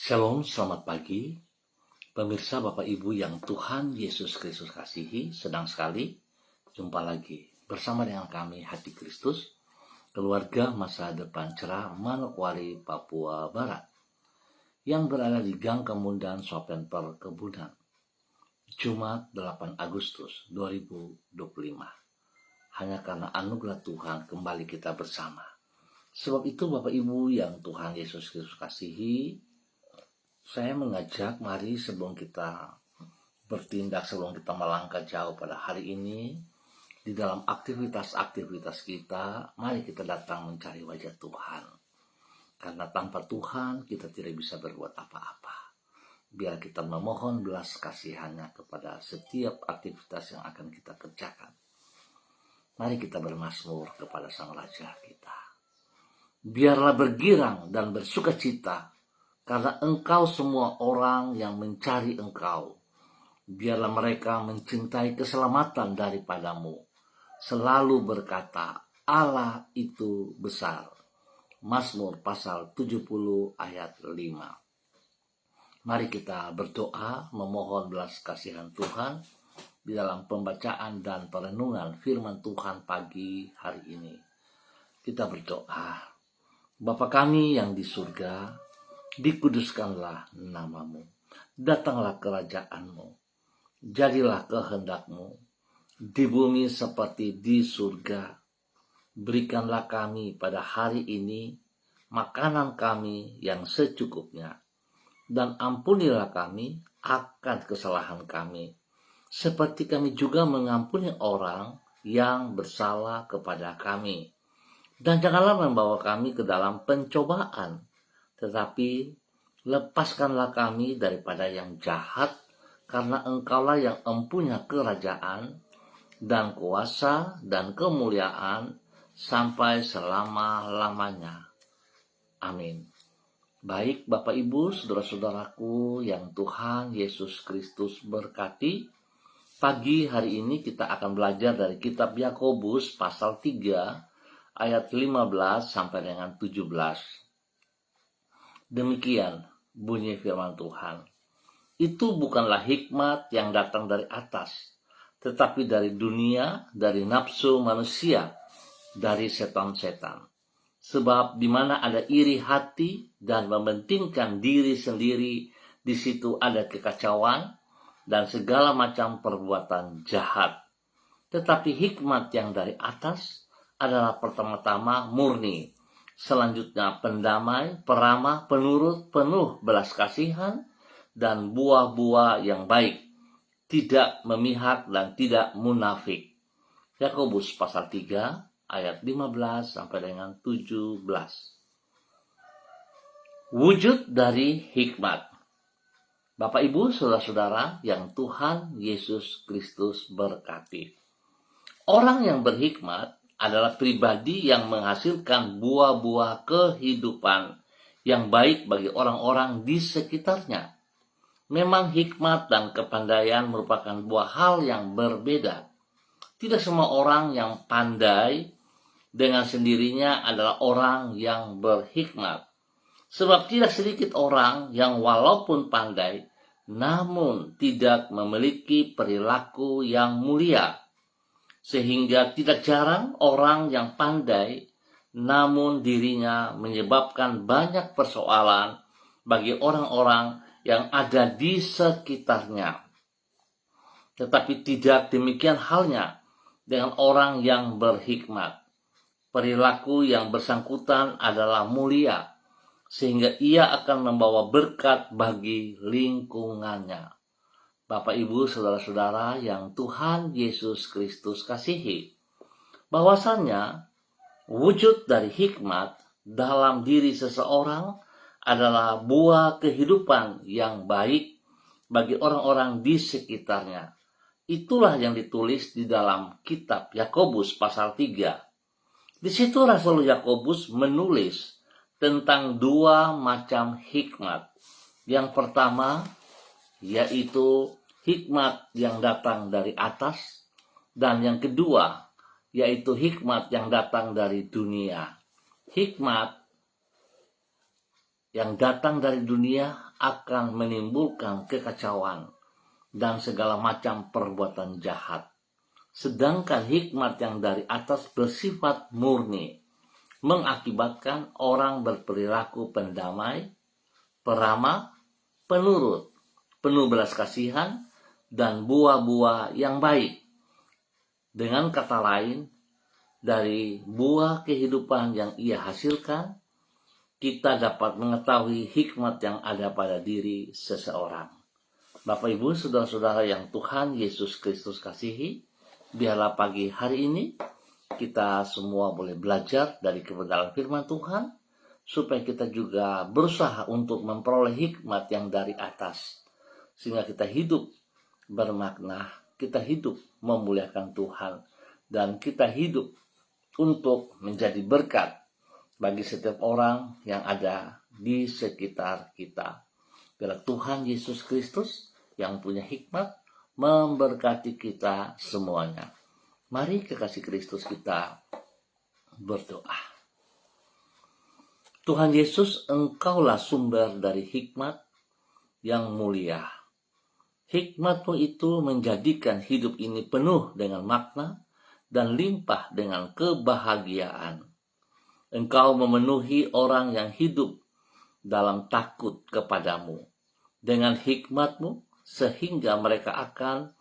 Shalom, selamat pagi. Pemirsa Bapak Ibu yang Tuhan Yesus Kristus kasihi, senang sekali jumpa lagi bersama dengan kami Hati Kristus, keluarga masa depan cerah Manokwari, Papua Barat, yang berada di Gang Kemundan Sopen Perkebunan, Jumat 8 Agustus 2025. Hanya karena anugerah Tuhan kembali kita bersama. Sebab itu Bapak Ibu yang Tuhan Yesus Kristus kasihi, saya mengajak mari sebelum kita bertindak, sebelum kita melangkah jauh pada hari ini, di dalam aktivitas-aktivitas kita, mari kita datang mencari wajah Tuhan. Karena tanpa Tuhan kita tidak bisa berbuat apa-apa. Biar kita memohon belas kasihannya kepada setiap aktivitas yang akan kita kerjakan. Mari kita bermazmur kepada Sang Raja kita. Biarlah bergirang dan bersukacita, karena engkau semua orang yang mencari engkau. Biarlah mereka mencintai keselamatan daripadamu. Selalu berkata, Allah itu besar. Mazmur pasal 70 ayat 5. Mari kita berdoa memohon belas kasihan Tuhan di dalam pembacaan dan perenungan firman Tuhan pagi hari ini. Kita berdoa. Bapa kami yang di surga, dikuduskanlah namamu, datanglah kerajaanmu, jadilah kehendakmu, di bumi seperti di surga. Berikanlah kami pada hari ini makanan kami yang secukupnya, dan ampunilah kami akan kesalahan kami, seperti kami juga mengampuni orang yang bersalah kepada kami. Dan janganlah membawa kami ke dalam pencobaan, tetapi lepaskanlah kami daripada yang jahat, karena engkaulah yang empunya kerajaan dan kuasa dan kemuliaan sampai selama-lamanya. Amin. Baik Bapak Ibu, saudara-saudaraku yang Tuhan Yesus Kristus berkati, pagi hari ini kita akan belajar dari kitab Yakobus pasal 3 ayat 15 sampai dengan 17. Demikian bunyi firman Tuhan. Itu bukanlah hikmat yang datang dari atas, tetapi dari dunia, dari nafsu manusia, dari setan-setan. Sebab di mana ada iri hati dan mementingkan diri sendiri, di situ ada kekacauan dan segala macam perbuatan jahat. Tetapi hikmat yang dari atas adalah pertama-tama murni, selanjutnya pendamai, peramah, penurut, penuh belas kasihan, dan buah-buah yang baik, tidak memihak dan tidak munafik. Yakobus pasal 3 ayat 15 sampai dengan 17. Wujud dari hikmat. Bapak Ibu, saudara-saudara yang Tuhan Yesus Kristus berkati. Orang yang berhikmat adalah pribadi yang menghasilkan buah-buah kehidupan yang baik bagi orang-orang di sekitarnya. Memang hikmat dan kepandaian merupakan dua hal yang berbeda. Tidak semua orang yang pandai dengan sendirinya adalah orang yang berhikmat. Sebab tidak sedikit orang yang walaupun pandai, namun tidak memiliki perilaku yang mulia. Sehingga tidak jarang orang yang pandai, namun dirinya menyebabkan banyak persoalan bagi orang-orang yang ada di sekitarnya. Tetapi tidak demikian halnya dengan orang yang berhikmat. Perilaku yang bersangkutan adalah mulia, sehingga ia akan membawa berkat bagi lingkungannya. Bapak Ibu saudara-saudara yang Tuhan Yesus Kristus kasihi, bahwasannya wujud dari hikmat dalam diri seseorang adalah buah kehidupan yang baik bagi orang-orang di sekitarnya. Itulah yang ditulis di dalam kitab Yakobus pasal 3. Di situ Rasul Yakobus menulis tentang dua macam hikmat. Yang pertama yaitu hikmat yang datang dari atas, dan yang kedua yaitu hikmat yang datang dari dunia. Hikmat yang datang dari dunia akan menimbulkan kekacauan dan segala macam perbuatan jahat. Sedangkan hikmat yang dari atas bersifat murni, mengakibatkan orang berperilaku pendamai, peramah, penurut, penuh belas kasihan, dan buah-buah yang baik. Dengan kata lain, dari buah kehidupan yang ia hasilkan, kita dapat mengetahui hikmat yang ada pada diri seseorang. Bapak, Ibu, saudara-saudara yang Tuhan Yesus Kristus kasihi, biarlah pagi hari ini kita semua boleh belajar dari kebenaran firman Tuhan, supaya kita juga berusaha untuk memperoleh hikmat yang dari atas, sehingga kita hidup bermakna, kita hidup memuliakan Tuhan, dan kita hidup untuk menjadi berkat bagi setiap orang yang ada di sekitar kita. Biarlah Tuhan Yesus Kristus yang punya hikmat memberkati kita semuanya. Mari kekasih Kristus kita berdoa. Tuhan Yesus, Engkaulah sumber dari hikmat yang mulia. Hikmat-Mu itu menjadikan hidup ini penuh dengan makna dan limpah dengan kebahagiaan. Engkau memenuhi orang yang hidup dalam takut kepadamu dengan hikmat-Mu, sehingga mereka akan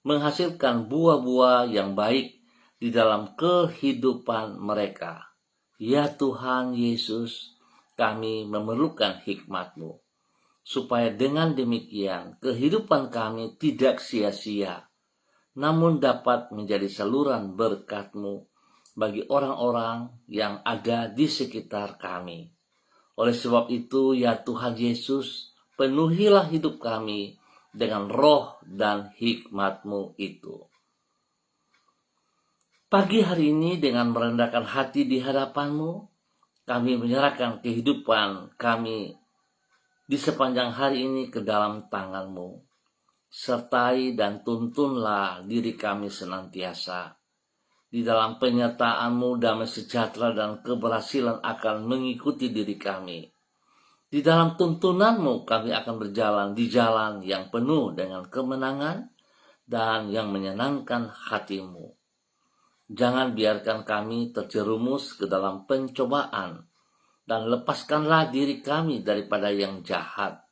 menghasilkan buah-buah yang baik di dalam kehidupan mereka. Ya Tuhan Yesus, kami memerlukan hikmat-Mu, supaya dengan demikian kehidupan kami tidak sia-sia, namun dapat menjadi saluran berkat-Mu bagi orang-orang yang ada di sekitar kami. Oleh sebab itu, ya Tuhan Yesus, penuhilah hidup kami dengan roh dan hikmat-Mu itu. Pagi hari ini dengan merendahkan hati di hadapan-Mu, kami menyerahkan kehidupan kami di sepanjang hari ini ke dalam tangan-Mu. Sertai dan tuntunlah diri kami senantiasa. Di dalam penyertaan-Mu, damai sejahtera dan keberhasilan akan mengikuti diri kami. Di dalam tuntunan-Mu kami akan berjalan di jalan yang penuh dengan kemenangan dan yang menyenangkan hati-Mu. Jangan biarkan kami terjerumus ke dalam pencobaan, dan lepaskanlah diri kami daripada yang jahat.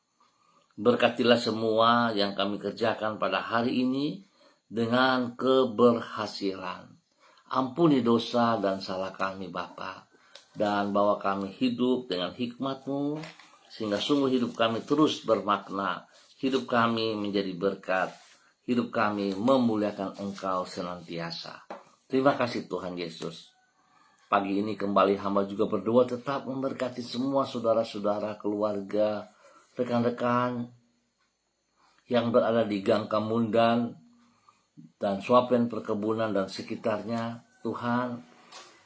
Berkatilah semua yang kami kerjakan pada hari ini dengan keberhasilan. Ampuni dosa dan salah kami, Bapa, dan bawa kami hidup dengan hikmat-Mu, sehingga sungguh hidup kami terus bermakna, hidup kami menjadi berkat, hidup kami memuliakan Engkau senantiasa. Terima kasih Tuhan Yesus. Pagi ini kembali hamba juga berdoa tetap memberkati semua saudara-saudara, keluarga, rekan-rekan yang berada di Gang Kamundan dan Swapen Perkebunan dan sekitarnya. Tuhan,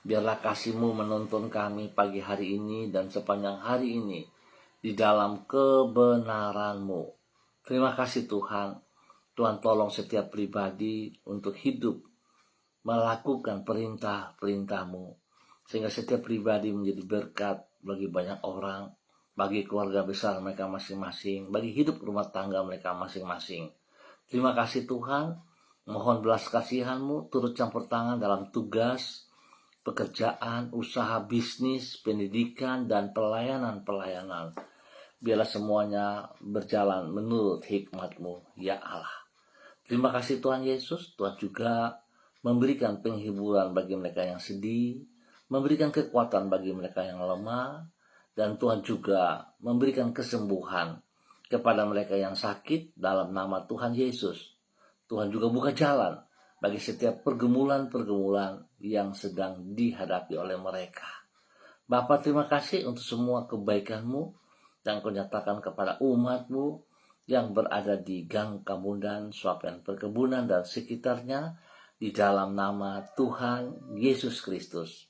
biarlah kasih-Mu menuntun kami pagi hari ini dan sepanjang hari ini di dalam kebenaran-Mu. Terima kasih Tuhan. Tuhan tolong setiap pribadi untuk hidup melakukan perintah-perintah-Mu, sehingga setiap pribadi menjadi berkat bagi banyak orang, bagi keluarga besar mereka masing-masing, bagi hidup rumah tangga mereka masing-masing. Terima kasih Tuhan, mohon belas kasihan-Mu turut campur tangan dalam tugas, pekerjaan, usaha, bisnis, pendidikan, dan pelayanan-pelayanan. Biarlah semuanya berjalan menurut hikmat-Mu, ya Allah. Terima kasih Tuhan Yesus. Tuhan juga memberikan penghiburan bagi mereka yang sedih, memberikan kekuatan bagi mereka yang lemah, dan Tuhan juga memberikan kesembuhan kepada mereka yang sakit dalam nama Tuhan Yesus. Tuhan juga buka jalan bagi setiap pergumulan-pergumulan yang sedang dihadapi oleh mereka. Bapa, terima kasih untuk semua kebaikan-Mu yang Kau nyatakan kepada umat-Mu yang berada di Gang Kamundan, Swapen Perkebunan, dan sekitarnya, di dalam nama Tuhan Yesus Kristus.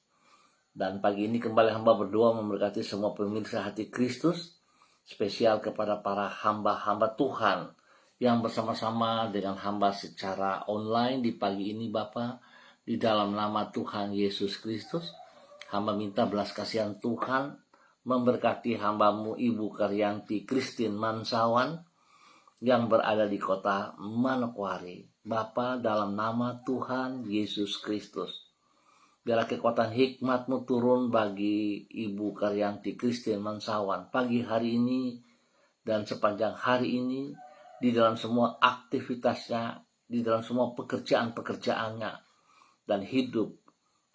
Dan pagi ini kembali hamba berdoa memberkati semua pemirsa hati Kristus, spesial kepada para hamba-hamba Tuhan yang bersama-sama dengan hamba secara online di pagi ini, Bapa, di dalam nama Tuhan Yesus Kristus. Hamba minta belas kasihan Tuhan memberkati hamba-Mu Ibu Karyanti Christine Mansawan yang berada di kota Manokwari. Bapa, dalam nama Tuhan Yesus Kristus, biarlah kekuatan hikmat-Mu turun bagi Ibu Karyanti Christine Mansawan pagi hari ini dan sepanjang hari ini, di dalam semua aktivitasnya, di dalam semua pekerjaan-pekerjaannya, dan hidup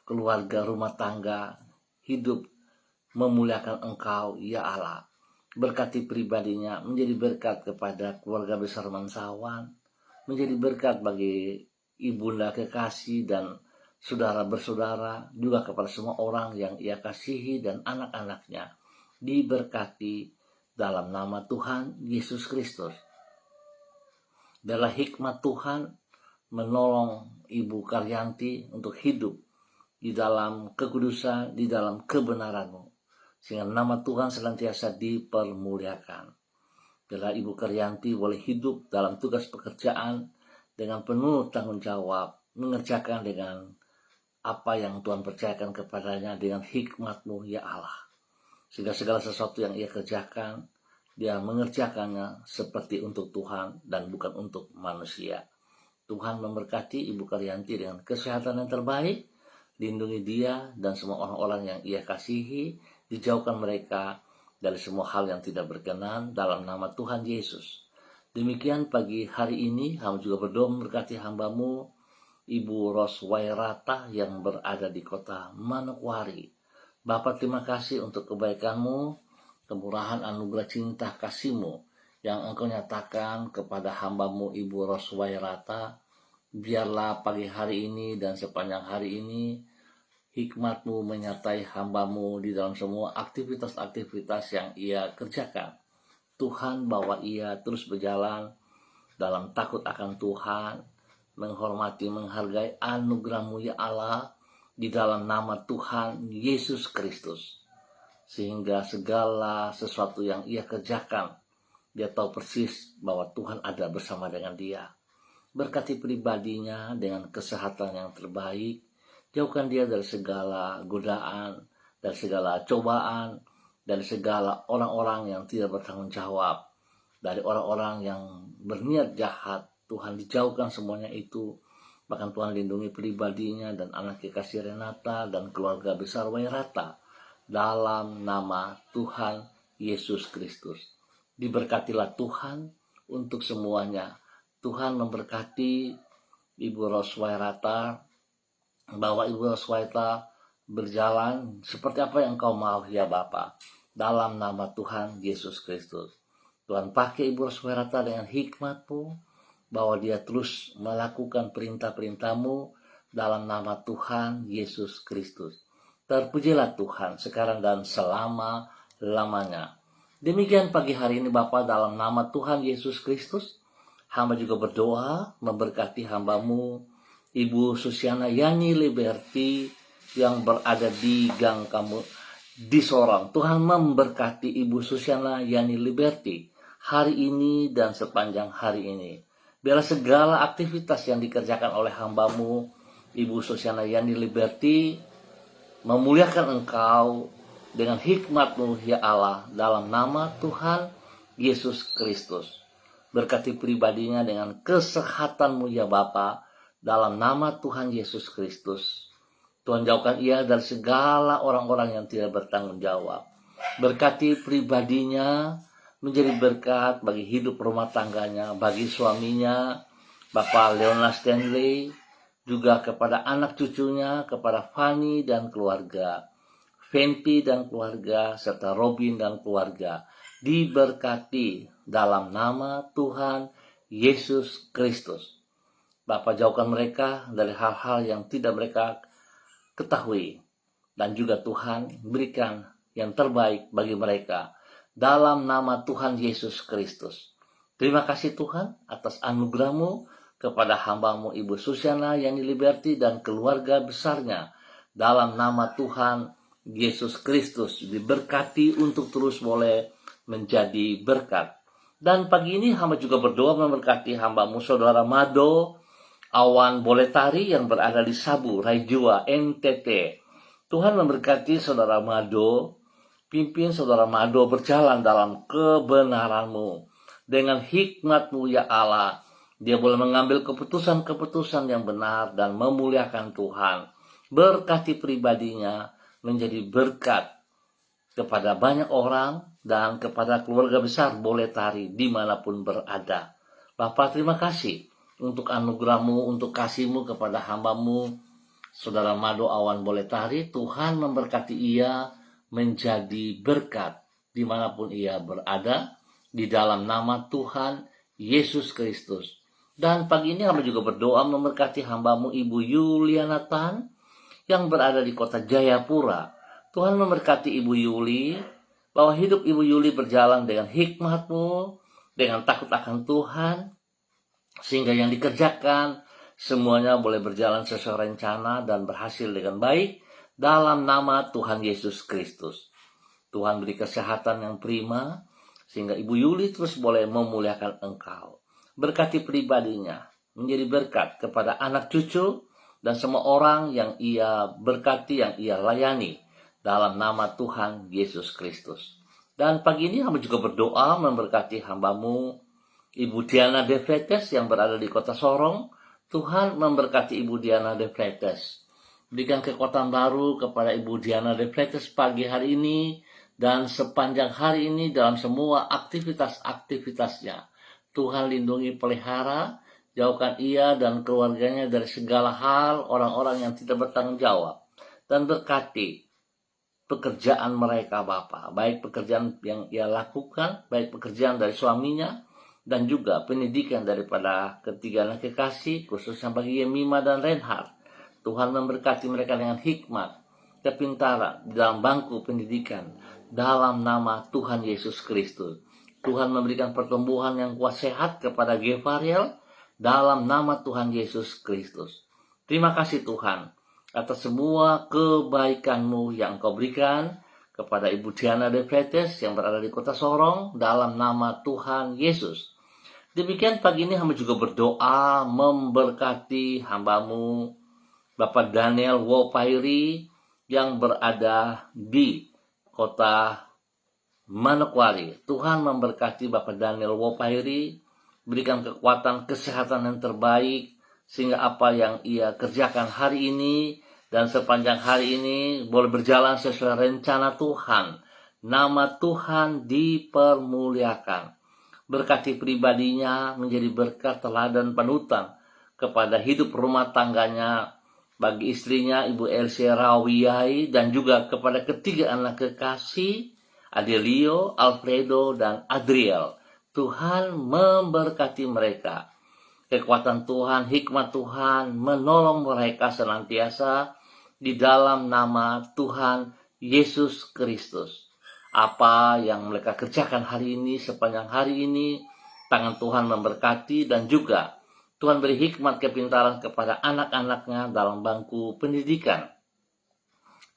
keluarga rumah tangga, hidup memuliakan Engkau, ya Allah. Berkati pribadinya, menjadi berkat kepada keluarga besar Mansawan, menjadi berkat bagi ibunda kekasih dan saudara bersaudara, juga kepada semua orang yang Ia kasihi dan anak-anaknya, diberkati dalam nama Tuhan Yesus Kristus. Biarlah hikmat Tuhan menolong Ibu Karyanti untuk hidup di dalam kekudusan, di dalam kebenaran-Mu, sehingga nama Tuhan senantiasa dipermuliakan. Biarlah Ibu Karyanti boleh hidup dalam tugas pekerjaan dengan penuh tanggung jawab, mengerjakan dengan apa yang Tuhan percayakan kepadanya dengan hikmat-Mu, ya Allah. Sehingga segala sesuatu yang ia kerjakan, dia mengerjakannya seperti untuk Tuhan dan bukan untuk manusia. Tuhan memberkati Ibu Karyanti dengan kesehatan yang terbaik, lindungi dia dan semua orang-orang yang ia kasihi, dijauhkan mereka dari semua hal yang tidak berkenan dalam nama Tuhan Yesus. Demikian pagi hari ini, hamba juga berdoa memberkati hamba-Mu Ibu Roswairata yang berada di kota Manokwari. Bapa, terima kasih untuk kebaikan-Mu, kemurahan, anugerah, cinta, kasih-Mu yang Engkau nyatakan kepada hamba-Mu Ibu Roswairata. Biarlah pagi hari ini dan sepanjang hari ini hikmat-Mu menyertai hamba-Mu di dalam semua aktivitas-aktivitas yang ia kerjakan. Tuhan, bawa ia terus berjalan dalam takut akan Tuhan, menghormati, menghargai anugerah-Mu, ya Allah, di dalam nama Tuhan Yesus Kristus. Sehingga segala sesuatu yang ia kerjakan, dia tahu persis bahwa Tuhan ada bersama dengan dia. Berkati pribadinya dengan kesehatan yang terbaik, jauhkan dia dari segala godaan, dari segala cobaan, dari segala orang-orang yang tidak bertanggung jawab, dari orang-orang yang berniat jahat. Tuhan, dijauhkan semuanya itu. Bahkan Tuhan lindungi pribadinya dan anak kekasih Renata dan keluarga besar Wairata dalam nama Tuhan Yesus Kristus. Diberkatilah Tuhan untuk semuanya. Tuhan memberkati Ibu Roswairata, bahwa Ibu Roswairata berjalan seperti apa yang Engkau mau, ya Bapa, dalam nama Tuhan Yesus Kristus. Tuhan, pakai Ibu Roswairata dengan hikmat-Mu, bahwa dia terus melakukan perintah-perintah-Mu dalam nama Tuhan Yesus Kristus. Terpujilah Tuhan sekarang dan selama-lamanya. Demikian pagi hari ini Bapa, dalam nama Tuhan Yesus Kristus, hamba juga berdoa memberkati hamba-Mu Ibu Susiana Yani Liberty yang berada di Gang Kamu di Sorong. Tuhan memberkati Ibu Susiana Yani Liberty hari ini dan sepanjang hari ini. Biarlah segala aktivitas yang dikerjakan oleh hamba-Mu Ibu Susiana Yani Liberty memuliakan Engkau dengan hikmat-Mu, ya Allah, dalam nama Tuhan Yesus Kristus. Berkati pribadinya dengan kesehatan-Mu, ya Bapa, dalam nama Tuhan Yesus Kristus. Tuhan, jauhkan ia dari segala orang-orang yang tidak bertanggung jawab. Berkati pribadinya, menjadi berkat bagi hidup rumah tangganya, bagi suaminya, Bapak Leona Stanley, juga kepada anak cucunya, kepada Fanny dan keluarga, Fenty dan keluarga, serta Robin dan keluarga. Diberkati dalam nama Tuhan Yesus Kristus. Bapak, jauhkan mereka dari hal-hal yang tidak mereka ketahui. Dan juga Tuhan, berikan yang terbaik bagi mereka dalam nama Tuhan Yesus Kristus. Terima kasih Tuhan atas anugerah-Mu kepada hamba-Mu Ibu Susiana Yani Liberty dan keluarga besarnya. Dalam nama Tuhan Yesus Kristus, diberkati untuk terus boleh menjadi berkat. Dan pagi ini hamba juga berdoa memberkati hamba-Mu Saudara Mado Awan Boletari yang berada di Sabu, Raijua, NTT. Tuhan memberkati Saudara Mado Pimpin saudara Mado berjalan dalam kebenaran-Mu. Dengan hikmat-Mu ya Allah, dia boleh mengambil keputusan-keputusan yang benar dan memuliakan Tuhan. Berkati pribadinya menjadi berkat kepada banyak orang dan kepada keluarga besar Boleh Tari dimanapun berada. Bapa, terima kasih untuk anugerah-Mu, untuk kasih-Mu kepada hamba-Mu, saudara Mado Awan Boleh Tari. Tuhan memberkati ia menjadi berkat dimanapun ia berada, di dalam nama Tuhan Yesus Kristus. Dan pagi ini kami juga berdoa memberkati hamba-Mu Ibu Yuliana Tan yang berada di kota Jayapura. Tuhan memberkati Ibu Yuli, bahwa hidup Ibu Yuli berjalan dengan hikmat-Mu, dengan takut akan Tuhan, sehingga yang dikerjakan semuanya boleh berjalan sesuai rencana dan berhasil dengan baik dalam nama Tuhan Yesus Kristus. Tuhan beri kesehatan yang prima, sehingga Ibu Yuli terus boleh memuliakan Engkau. Berkati pribadinya, menjadi berkat kepada anak cucu dan semua orang yang ia berkati, yang ia layani, dalam nama Tuhan Yesus Kristus. Dan pagi ini kami juga berdoa memberkati hamba-Mu Ibu Diana De Freites yang berada di kota Sorong. Tuhan memberkati Ibu Diana De Freites. Berikan kekuatan baru kepada Ibu Diana De Freites pagi hari ini dan sepanjang hari ini dalam semua aktivitas-aktivitasnya. Tuhan lindungi, pelihara, jauhkan ia dan keluarganya dari segala hal orang-orang yang tidak bertanggung jawab. Dan berkati pekerjaan mereka Bapa, baik pekerjaan yang ia lakukan, baik pekerjaan dari suaminya, dan juga pendidikan daripada ketiga anak kekasih, khususnya bagi Yemima dan Reinhard. Tuhan memberkati mereka dengan hikmat, kepintaran dalam bangku pendidikan, dalam nama Tuhan Yesus Kristus. Tuhan memberikan pertumbuhan yang kuat sehat kepada Gevariel, dalam nama Tuhan Yesus Kristus. Terima kasih Tuhan atas semua kebaikan-Mu yang Engkau berikan kepada Ibu Diana De Freites yang berada di kota Sorong, dalam nama Tuhan Yesus. Demikian pagi ini hamba juga berdoa memberkati hamba-Mu Bapak Daniel Wopairi yang berada di kota Manokwari. Tuhan memberkati Bapak Daniel Wopairi, berikan kekuatan, kesehatan yang terbaik, sehingga apa yang ia kerjakan hari ini dan sepanjang hari ini boleh berjalan sesuai rencana Tuhan. Nama Tuhan dipermuliakan. Berkati pribadinya menjadi berkat, teladan, panutan kepada hidup rumah tangganya, bagi istrinya Ibu Elsie Rawiyai, dan juga kepada ketiga anak kekasih Adelio, Alfredo, dan Adriel. Tuhan memberkati mereka. Kekuatan Tuhan, hikmat Tuhan menolong mereka senantiasa di dalam nama Tuhan Yesus Kristus. Apa yang mereka kerjakan hari ini, sepanjang hari ini, tangan Tuhan memberkati, dan juga Tuhan beri hikmat kepintaran kepada anak-anaknya dalam bangku pendidikan.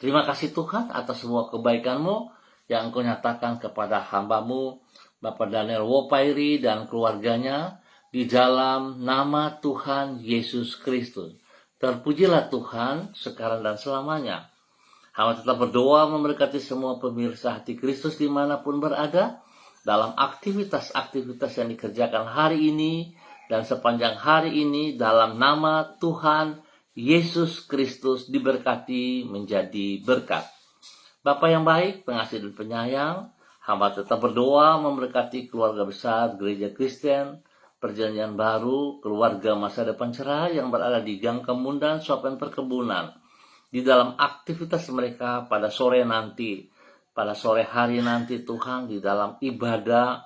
Terima kasih Tuhan atas semua kebaikan-Mu yang Engkau nyatakan kepada hamba-Mu Bapak Daniel Wopairi dan keluarganya, di dalam nama Tuhan Yesus Kristus. Terpujilah Tuhan sekarang dan selamanya. Hamba tetap berdoa memberkati semua pemirsa Hati Kristus dimanapun berada, dalam aktivitas-aktivitas yang dikerjakan hari ini dan sepanjang hari ini, dalam nama Tuhan Yesus Kristus diberkati menjadi berkat. Bapa yang baik, pengasih dan penyayang, hamba tetap berdoa memberkati keluarga besar Gereja Kristen Perjanjian Baru, keluarga masa depan cerah yang berada di Gang Kemundan, Sopen Perkebunan, di dalam aktivitas mereka pada sore nanti, pada sore hari nanti Tuhan, di dalam ibadah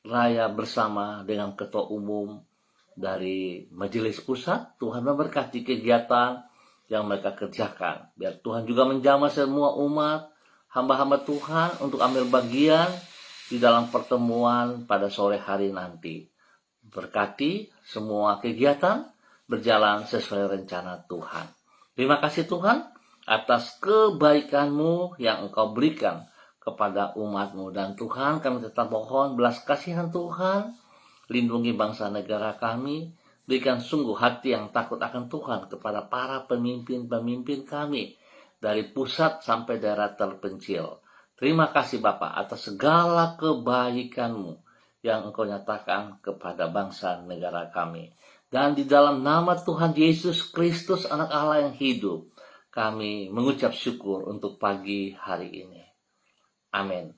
raya bersama dengan Ketua Umum dari Majelis Pusat. Tuhan memberkati kegiatan yang mereka kerjakan. Biar Tuhan juga menjamah semua umat, hamba-hamba Tuhan untuk ambil bagian di dalam pertemuan pada sore hari nanti. Berkati semua kegiatan berjalan sesuai rencana Tuhan. Terima kasih Tuhan atas kebaikan-Mu yang Engkau berikan kepada umat-Mu. Dan Tuhan, kami tetap mohon belas kasihan Tuhan, lindungi bangsa negara kami, berikan sungguh hati yang takut akan Tuhan kepada para pemimpin-pemimpin kami, dari pusat sampai daerah terpencil. Terima kasih Bapa atas segala kebaikan-Mu yang Engkau nyatakan kepada bangsa negara kami. Dan di dalam nama Tuhan Yesus Kristus, Anak Allah yang hidup, kami mengucap syukur untuk pagi hari ini. Amin.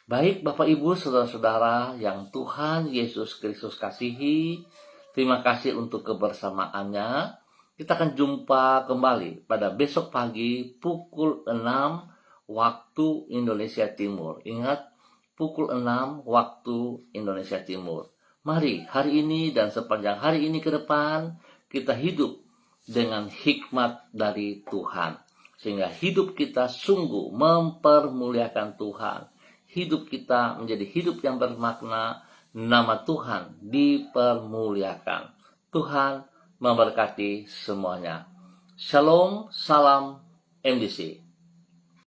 Baik Bapak Ibu, Saudara-saudara yang Tuhan Yesus Kristus kasihi, terima kasih untuk kebersamaannya. Kita akan jumpa kembali pada besok pagi pukul 6 waktu Indonesia Timur. Ingat, pukul 6 waktu Indonesia Timur. Mari hari ini dan sepanjang hari ini ke depan kita hidup dengan hikmat dari Tuhan. Sehingga hidup kita sungguh mempermuliakan Tuhan. Hidup kita menjadi hidup yang bermakna, nama Tuhan dipermuliakan. Tuhan memberkati semuanya. Shalom, salam MDC.